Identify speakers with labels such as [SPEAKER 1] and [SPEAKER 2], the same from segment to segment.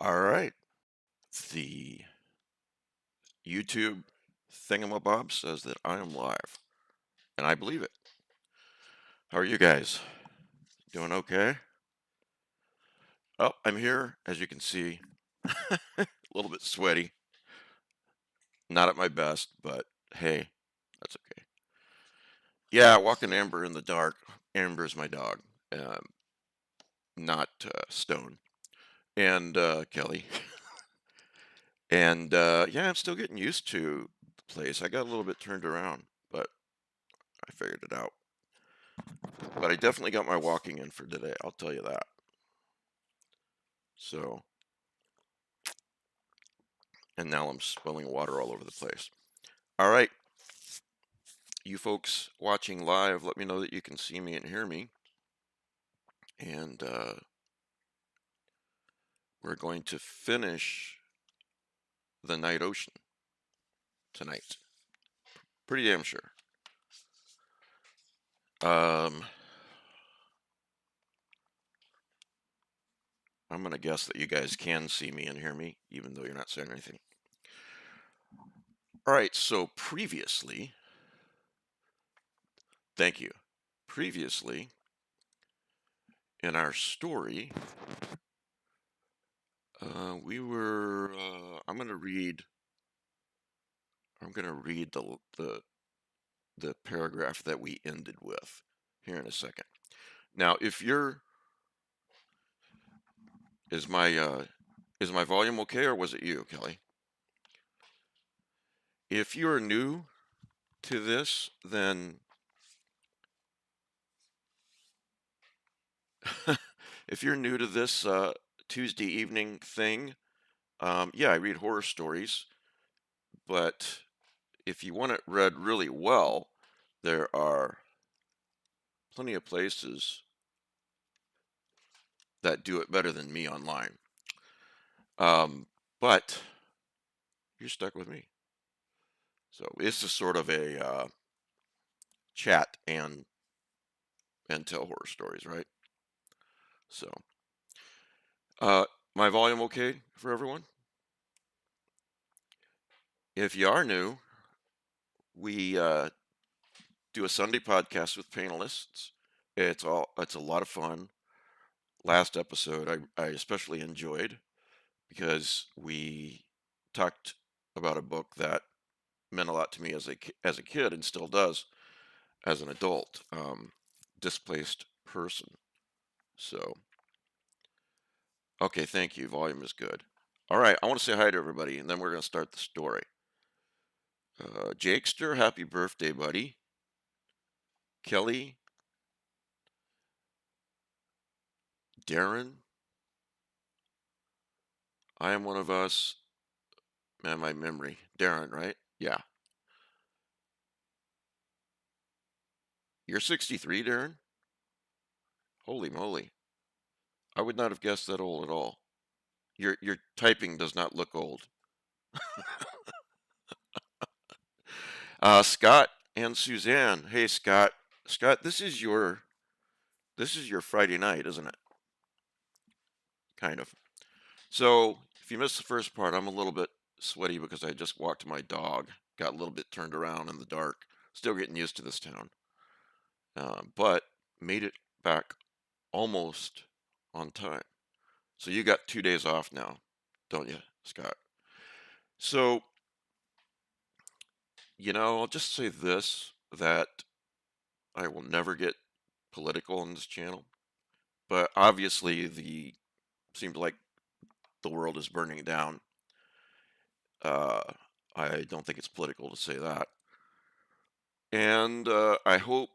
[SPEAKER 1] All right. The YouTube thingamabob says that I am live, and I believe it. How are you guys? Doing okay? Oh, I'm here, as you can see, a little bit sweaty. Not at my best, but hey, that's okay. Yeah, walking Amber in the dark. Amber's my dog, um, not Stone, and Kelly. And yeah, I'm still getting used to the place. I got a little bit turned around, but I figured it out. But I definitely got my walking in for today, I'll tell you that. So, and now I'm spilling water all over the place. All right, you folks watching live, let me know that you can see me and hear me. And we're going to finish the Night Ocean tonight. Pretty damn sure. Um, I'm going to guess that you guys can see me and hear me, even though you're not saying anything. All right, so previously, thank you. Previously, in our story, we were. I'm going to read. I'm going to read the paragraph that we ended with here in a second. Now, if you're is my volume okay, or was it you, Kelly? If you're new to this, then if you're new to this Tuesday evening thing, yeah, I read horror stories, but if you want it read really well, there are plenty of places that do it better than me online. But you're stuck with me. So this is sort of a chat and tell horror stories, right? So, uh, my volume okay for everyone? If you are new, we do a Sunday podcast with panelists. It's a lot of fun. Last episode I especially enjoyed because we talked about a book that meant a lot to me as a kid and still does as an adult. Displaced Person. So, okay, thank you. Volume is good. All right, I want to say hi to everybody, and then we're going to start the story. Jakester, happy birthday, buddy. Kelly, Darren, I am one of us. Man, my memory. Darren, right? Yeah. You're 63, Darren? Holy moly. I would not have guessed that old at all. Your typing does not look old. Scott and Suzanne. Hey, Scott. Scott, this is your Friday night, isn't it? Kind of. So, if you missed the first part, I'm a little bit sweaty because I just walked my dog. Got a little bit turned around in the dark. Still getting used to this town. But made it back almost on time. So you got 2 days off now, don't you, Scott? So, I'll just say this, that I will never get political on this channel, but obviously the seems like the world is burning down. Uh, I don't think it's political to say that. And I hope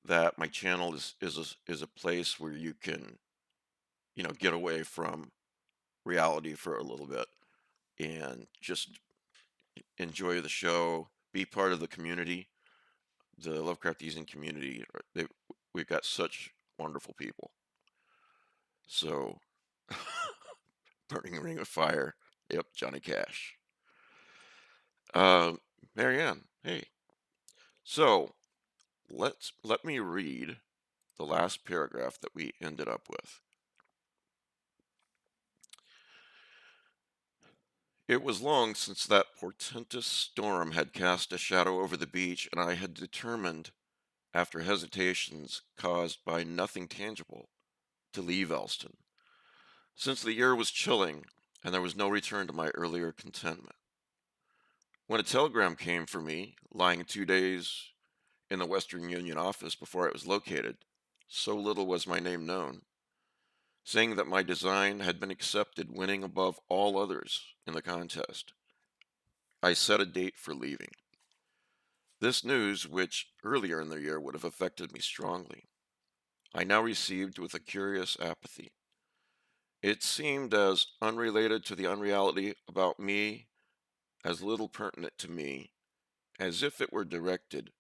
[SPEAKER 1] that my channel is a place where you can, get away from reality for a little bit and just enjoy the show, be part of the community, the Lovecraftian community. We've got such wonderful people. So, burning ring of fire. Yep, Johnny Cash. Uh, Marianne, hey. So let me read the last paragraph that we ended up with. It was long since that portentous storm had cast a shadow over the beach, and I had determined, after hesitations caused by nothing tangible, to leave Elston, since the air was chilling and there was no return to my earlier contentment. When a telegram came for me, lying 2 days in the Western Union office before it was located, so little was my name known, saying that my design had been accepted, winning above all others in the contest, I set a date for leaving. This news, which earlier in the year would have affected me strongly, I now received with a curious apathy. It seemed as unrelated to the unreality about me, as little pertinent to me, as if it were directed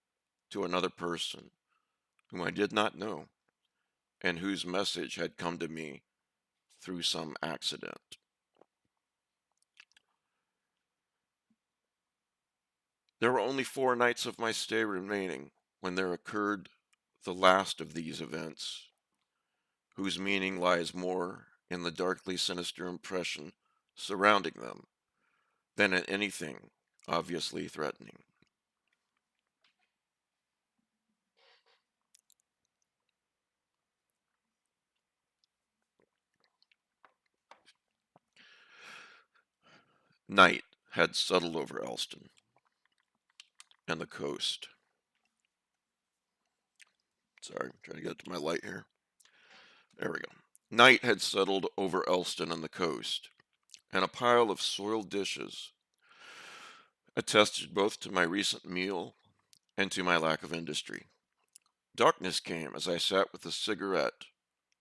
[SPEAKER 1] to another person whom I did not know and whose message had come to me through some accident. There were only 4 nights of my stay remaining when there occurred the last of these events, whose meaning lies more in the darkly sinister impression surrounding them than in anything obviously threatening. Night had settled over Elston and the coast. Sorry, I'm trying to get to my light here. There we go. Night had settled over Elston and the coast, and a pile of soiled dishes attested both to my recent meal and to my lack of industry. Darkness came as I sat with a cigarette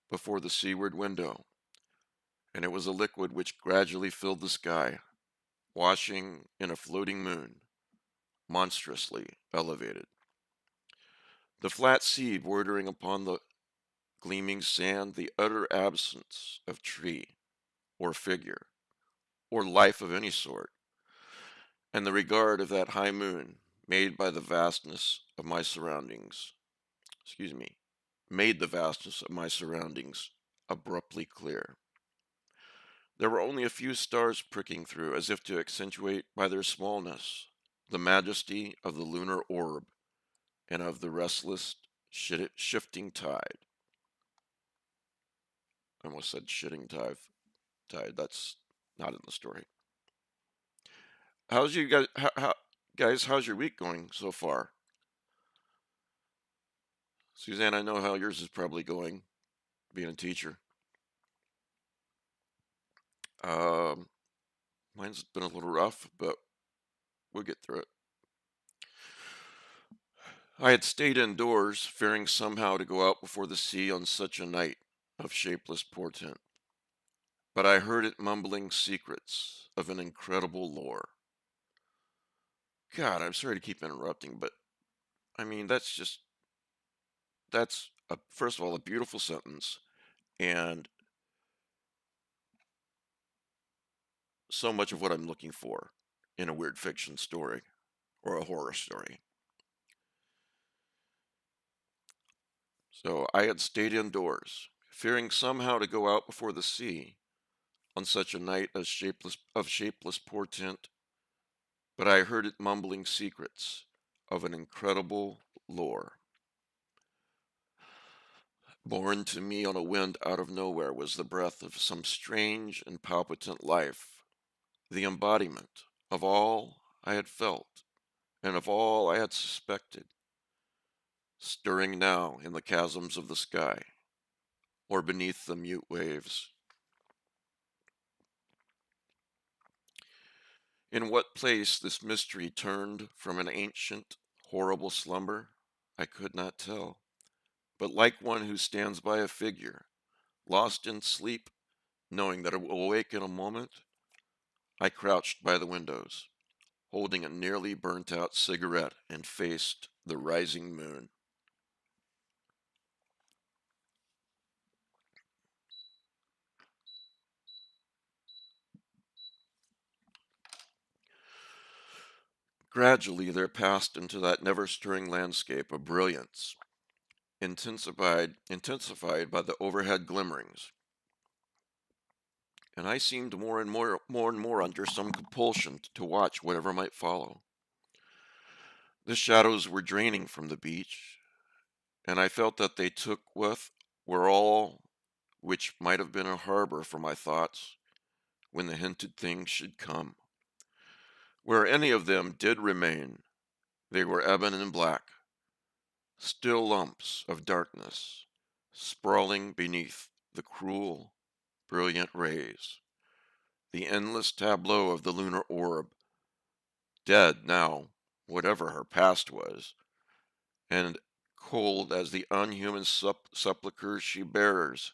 [SPEAKER 1] before the seaward window, and it was a liquid which gradually filled the sky, washing in a floating moon, monstrously elevated. The flat sea bordering upon the gleaming sand, the utter absence of tree or figure or life of any sort, and the regard of that high moon made by the vastness of my surroundings, excuse me, made the vastness of my surroundings abruptly clear. There were only a few stars pricking through, as if to accentuate by their smallness the majesty of the lunar orb and of the restless, shifting tide. I almost said shitting tide. Tide. That's not in the story. How's you guys? Guys, how's your week going so far? Suzanne, I know how yours is probably going, being a teacher. Um, Mine's been a little rough, but we'll get through it. I had stayed indoors, fearing somehow to go out before the sea on such a night of shapeless portent. But I heard it mumbling secrets of an incredible lore. God, I'm sorry to keep interrupting, but I mean, that's first of all, a beautiful sentence and so much of what I'm looking for in a weird fiction story or a horror story. So I had stayed indoors, fearing somehow to go out before the sea on such a night of shapeless portent, but I heard it mumbling secrets of an incredible lore. Born to me on a wind out of nowhere was the breath of some strange and palpitant life, the embodiment of all I had felt and of all I had suspected, stirring now in the chasms of the sky or beneath the mute waves. In what place this mystery turned from an ancient, horrible slumber, I could not tell, but like one who stands by a figure, lost in sleep, knowing that it will awake in a moment, I crouched by the windows, holding a nearly burnt out cigarette and faced the rising moon. Gradually there passed into that never stirring landscape a brilliance, intensified by the overhead glimmerings, and I seemed more and more under some compulsion to watch whatever might follow. The shadows were draining from the beach, and I felt that they took with were all which might have been a harbor for my thoughts when the hinted thing should come. Where any of them did remain, they were ebon and black, still lumps of darkness, sprawling beneath the cruel, brilliant rays, the endless tableau of the lunar orb, dead now, whatever her past was, and cold as the unhuman sepulchre she bears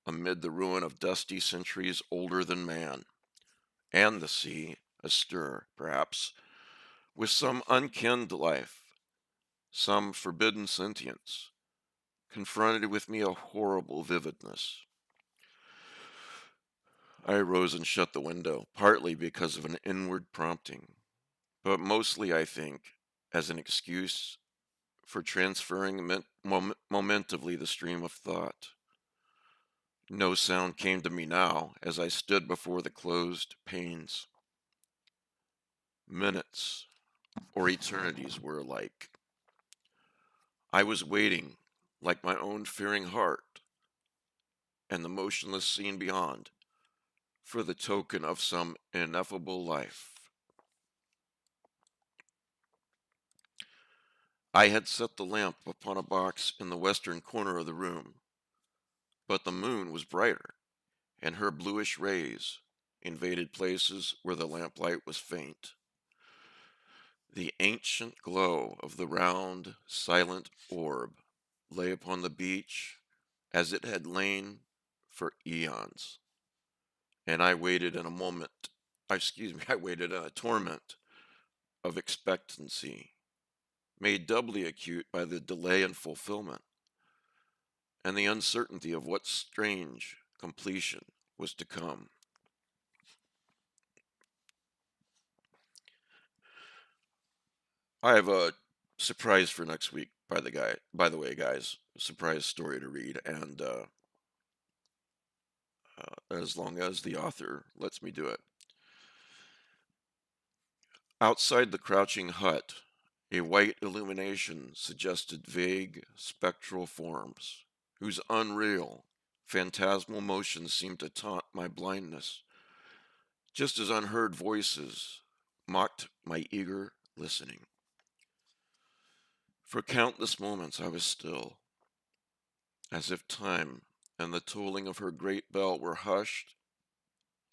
[SPEAKER 1] amid the ruin of dusty centuries older than man, and the sea, astir, perhaps, with some unkenned life, some forbidden sentience, confronted with me a horrible vividness. I rose and shut the window, partly because of an inward prompting, but mostly, I think, as an excuse for transferring momentively the stream of thought. No sound came to me now as I stood before the closed panes. Minutes or eternities were alike. I was waiting, like my own fearing heart, and the motionless scene beyond, for the token of some ineffable life. I had set the lamp upon a box in the western corner of the room, but the moon was brighter, and her bluish rays invaded places where the lamplight was faint. The ancient glow of the round, silent orb lay upon the beach as it had lain for eons, and I waited in a moment, I waited in a torment of expectancy, made doubly acute by the delay in fulfillment and the uncertainty of what strange completion was to come. I have a surprise for next week, by the way, guys. Surprise story to read, and as long as the author lets me do it. Outside the crouching hut, a white illumination suggested vague, spectral forms, whose unreal, phantasmal motions seemed to taunt my blindness, just as unheard voices mocked my eager listening. For countless moments I was still, as if time and the tolling of her great bell were hushed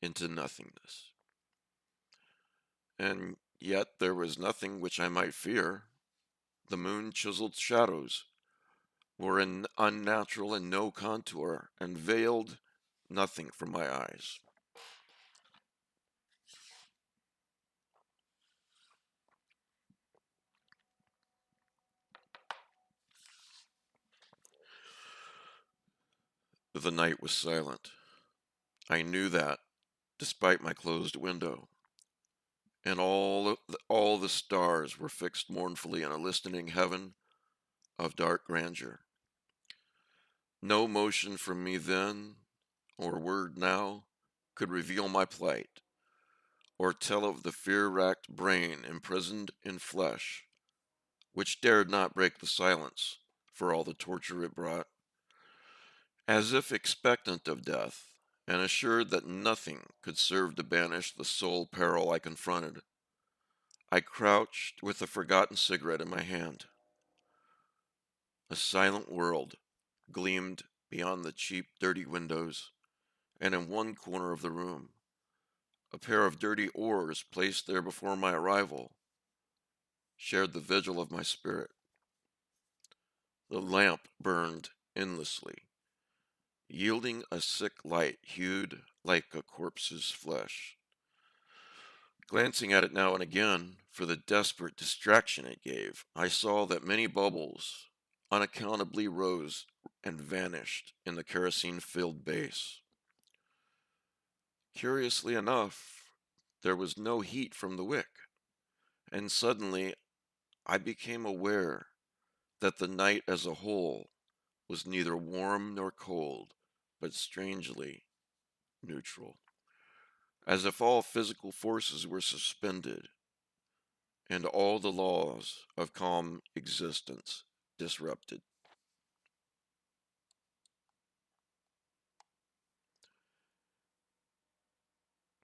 [SPEAKER 1] into nothingness. And yet there was nothing which I might fear. The moon chiseled shadows were unnatural in no contour and veiled nothing from my eyes. The night was silent. I knew that, despite my closed window, and all the stars were fixed mournfully in a listening heaven of dark grandeur. No motion from me then, or word now, could reveal my plight, or tell of the fear-racked brain imprisoned in flesh, which dared not break the silence for all the torture it brought. As if expectant of death, and assured that nothing could serve to banish the sole peril I confronted, I crouched with a forgotten cigarette in my hand. A silent world gleamed beyond the cheap, dirty windows, and in one corner of the room, a pair of dirty oars placed there before my arrival shared the vigil of my spirit. The lamp burned endlessly, yielding a sick light hued like a corpse's flesh. Glancing at it now and again for the desperate distraction it gave, I saw that many bubbles unaccountably rose and vanished in the kerosene-filled base. Curiously enough, there was no heat from the wick, and suddenly I became aware that the night as a whole was neither warm nor cold, but strangely neutral. as if all physical forces were suspended and all the laws of calm existence disrupted.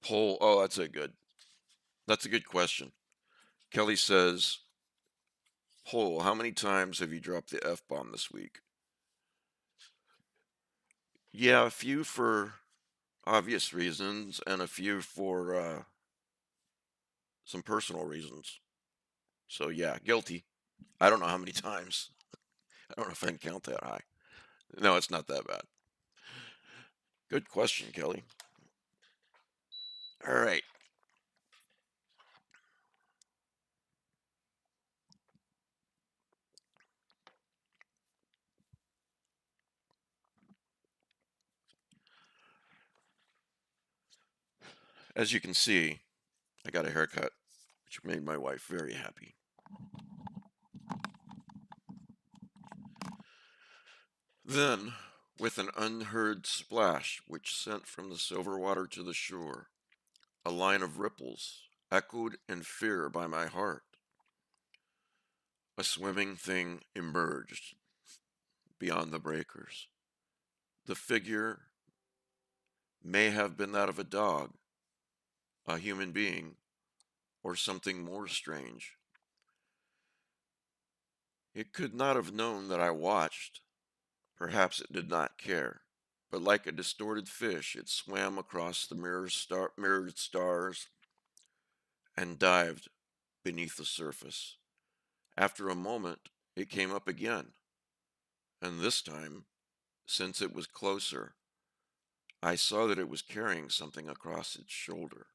[SPEAKER 1] Poll, oh, that's a good question. Kelly says, Poll, how many times have you dropped the F-bomb this week? Yeah, a few for obvious reasons and a few for some personal reasons. So yeah, guilty. I don't know how many times. I don't know if I can count that high. No, it's not that bad. Good question, Kelly. All right. As you can see, I got a haircut, which made my wife very happy. Then, with an unheard splash which sent from the silver water to the shore, a line of ripples echoed in fear by my heart. A swimming thing emerged beyond the breakers. The figure may have been that of a dog, a human being, or something more strange. It could not have known that I watched. Perhaps it did not care. But like a distorted fish, it swam across the mirrored stars and dived beneath the surface. After a moment, it came up again, and this time, since it was closer, I saw that it was carrying something across its shoulder.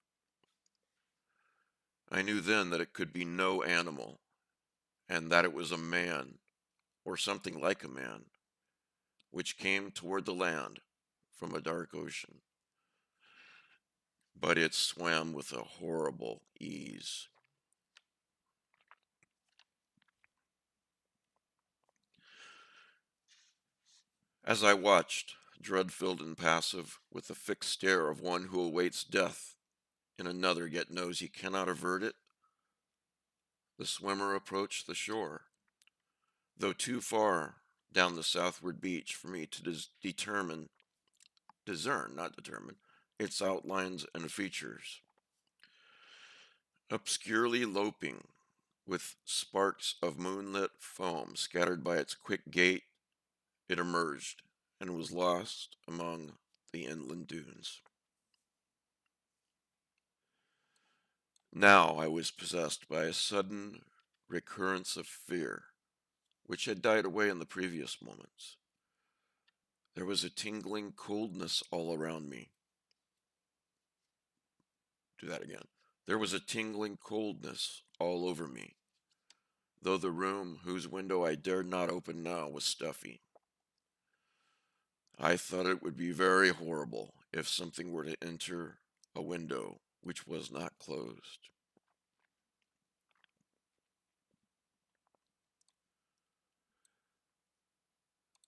[SPEAKER 1] I knew then that it could be no animal, and that it was a man, or something like a man, which came toward the land from a dark ocean. But it swam with a horrible ease. As I watched, dread-filled and passive, with the fixed stare of one who awaits death in another yet knows he cannot avert it, the swimmer approached the shore, though too far down the southward beach for me to not determine, its outlines and features. Obscurely loping, with sparks of moonlit foam scattered by its quick gait, it emerged and was lost among the inland dunes. Now I was possessed by a sudden recurrence of fear, which had died away in the previous moments. There was a tingling coldness all around me. Do that again. There was a tingling coldness all over me, though the room whose window I dared not open now was stuffy. I thought it would be very horrible if something were to enter a window which was not closed.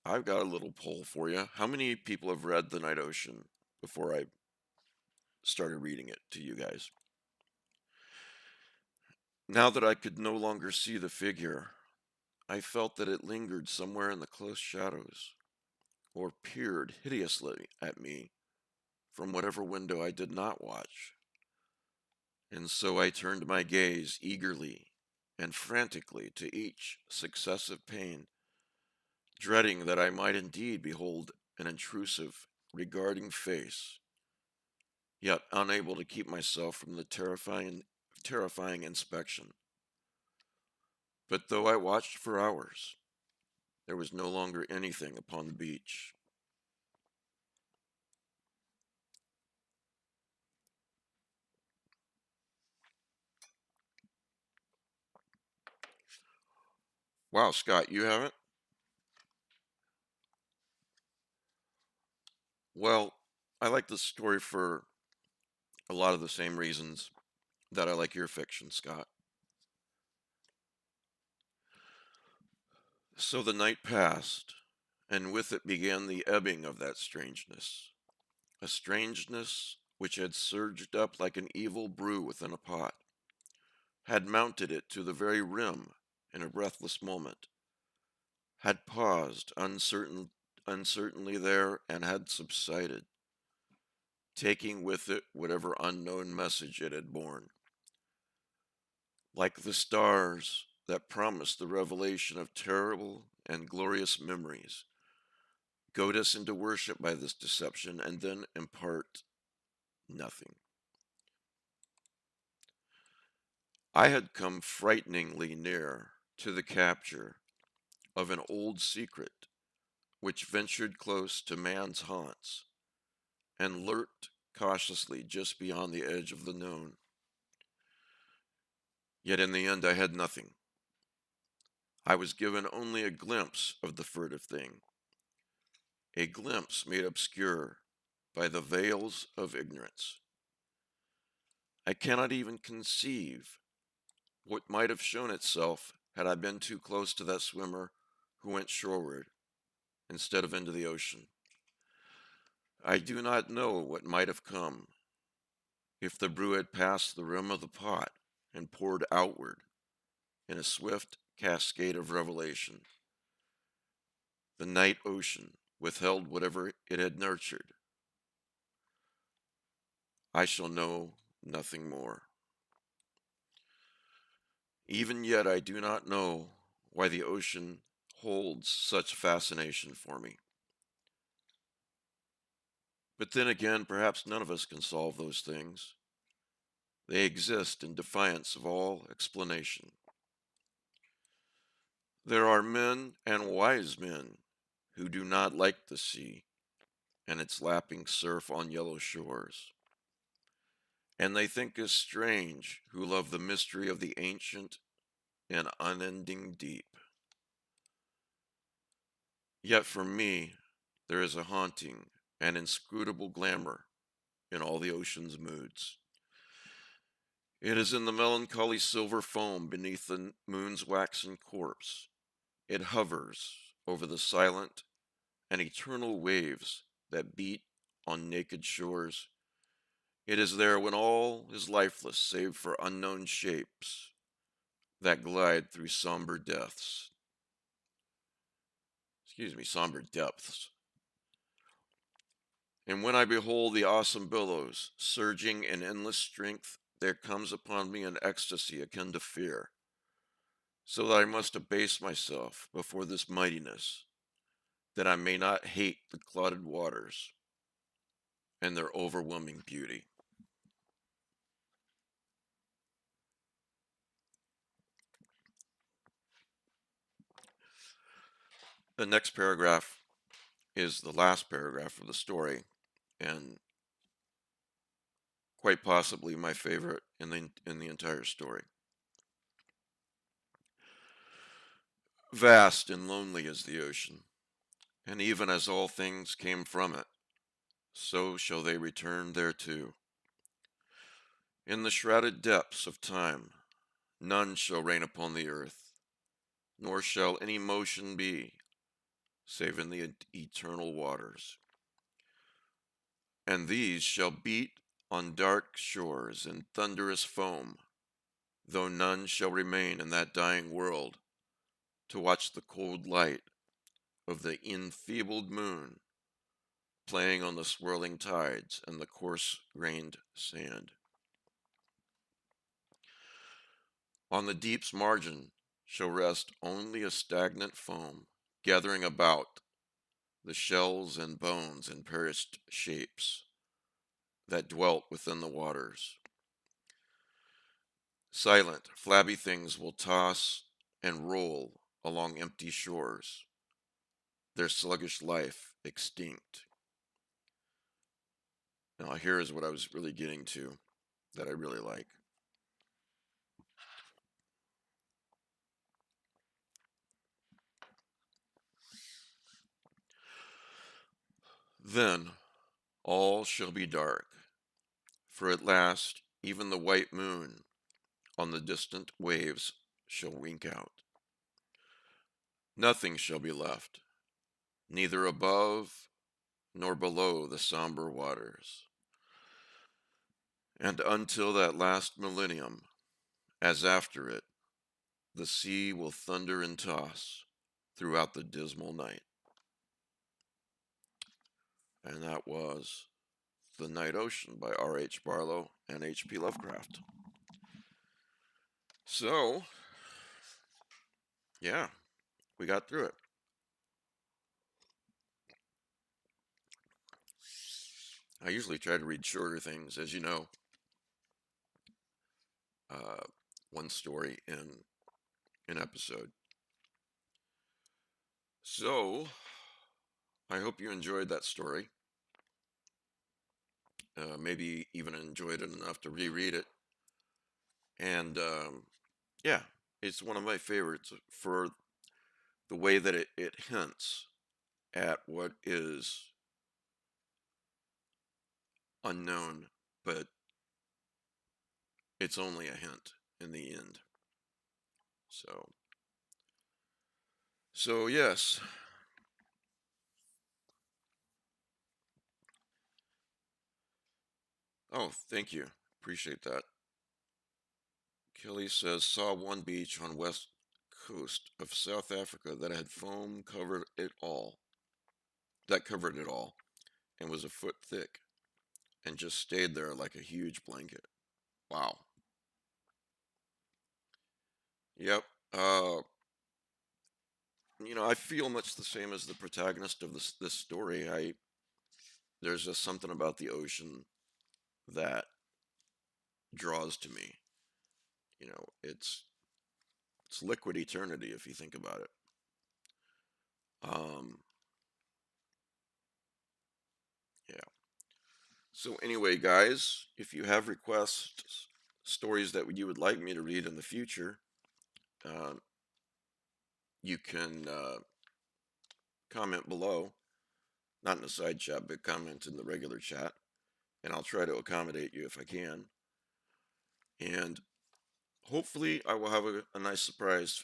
[SPEAKER 1] I've got a little poll for you. How many people have read The Night Ocean before I started reading it to you guys? Now that I could no longer see the figure, I felt that it lingered somewhere in the close shadows, or peered hideously at me from whatever window I did not watch. And so I turned my gaze eagerly and frantically to each successive pane, dreading that I might indeed behold an intrusive, regarding face, yet unable to keep myself from the terrifying inspection. But though I watched for hours, there was no longer anything upon the beach. Wow, Scott, you haven't? Well, I like this story for a lot of the same reasons that I like your fiction, Scott. So the night passed, and with it began the ebbing of that strangeness, a strangeness which had surged up like an evil brew within a pot, had mounted it to the very rim in a breathless moment, had paused uncertainly there, and had subsided, taking with it whatever unknown message it had borne. Like the stars that promise the revelation of terrible and glorious memories, goad us into worship by this deception, and then impart nothing. I had come frighteningly near to the capture of an old secret which ventured close to man's haunts and lurked cautiously just beyond the edge of the known. Yet in the end I had nothing. I was given only a glimpse of the furtive thing, a glimpse made obscure by the veils of ignorance. I cannot even conceive what might have shown itself had I been too close to that swimmer who went shoreward instead of into the ocean. I do not know what might have come if the brew had passed the rim of the pot and poured outward in a swift cascade of revelation. The night ocean withheld whatever it had nurtured. I shall know nothing more. Even yet, I do not know why the ocean holds such fascination for me. But then again, perhaps none of us can solve those things. They exist in defiance of all explanation. There are men and wise men who do not like the sea and its lapping surf on yellow shores. And they think us strange who love the mystery of the ancient and unending deep. Yet for me, there is a haunting and inscrutable glamour in all the ocean's moods. It is in the melancholy silver foam beneath the moon's waxen corpse. It hovers over the silent and eternal waves that beat on naked shores. It is there when all is lifeless save for unknown shapes that glide through somber depths. And when I behold the awesome billows surging in endless strength, there comes upon me an ecstasy akin to fear, so that I must abase myself before this mightiness, that I may not hate the clouded waters and their overwhelming beauty. The next paragraph is the last paragraph of the story, and quite possibly my favorite in the entire story. Vast and lonely is the ocean, and even as all things came from it, so shall they return thereto. In the shrouded depths of time, none shall reign upon the earth, nor shall any motion be, save in the eternal waters. And these shall beat on dark shores in thunderous foam, though none shall remain in that dying world to watch the cold light of the enfeebled moon playing on the swirling tides and the coarse-grained sand. On the deep's margin shall rest only a stagnant foam, gathering about the shells and bones and perished shapes that dwelt within the waters. Silent, flabby things will toss and roll along empty shores, their sluggish life extinct. Now, here is what I was really getting to that I really like. Then all shall be dark, for at last even the white moon on the distant waves shall wink out. Nothing shall be left, neither above nor below the somber waters. And until that last millennium, as after it, the sea will thunder and toss throughout the dismal night. And that was The Night Ocean by R.H. Barlow and H.P. Lovecraft. So, yeah, we got through it. I usually try to read shorter things, as you know, uh, one story in an episode. So, I hope you enjoyed that story. Maybe even enjoyed it enough to reread it. And yeah, it's one of my favorites for the way that it hints at what is unknown, but it's only a hint in the end. So yes. Oh, thank you. Appreciate that. Kelly says, saw one beach on west coast of South Africa that had foam covered it all. That covered it all and was a foot thick and just stayed there like a huge blanket. Wow. Yep. Uh, I feel much the same as the protagonist of this story. There's just something about the ocean that draws to me. It's liquid eternity if you think about it. Um, yeah. So anyway, guys, if you have requests, stories that you would like me to read in the future, uh, you can comment below, not in the side chat, but comment in the regular chat, and I'll try to accommodate you if I can. And hopefully, I will have a nice surprise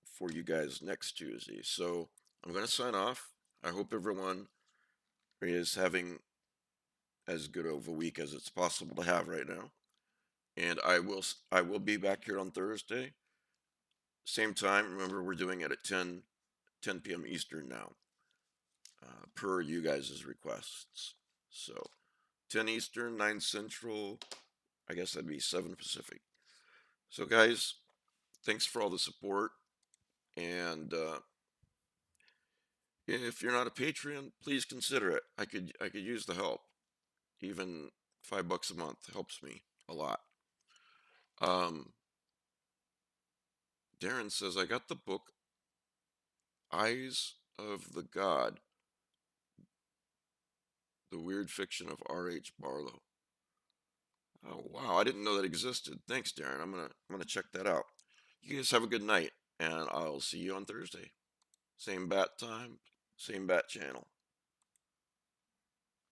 [SPEAKER 1] for you guys next Tuesday. So I'm going to sign off. I hope everyone is having as good of a week as it's possible to have right now. And I will be back here on Thursday, same time. Remember, we're doing it at 10 p.m. Eastern now, per you guys' requests. So 10 Eastern, 9 Central. I guess that'd be 7 Pacific. So guys, thanks for all the support. And if you're not a Patreon, please consider it. I could use the help. Even $5 a month helps me a lot. Um, Darren says I got the book Eyes of the God, the weird fiction of R.H. Barlow. Oh wow, I didn't know that existed. Thanks, Darren. I'm gonna check that out. You guys have a good night, and I'll see you on Thursday. Same bat time, same bat channel.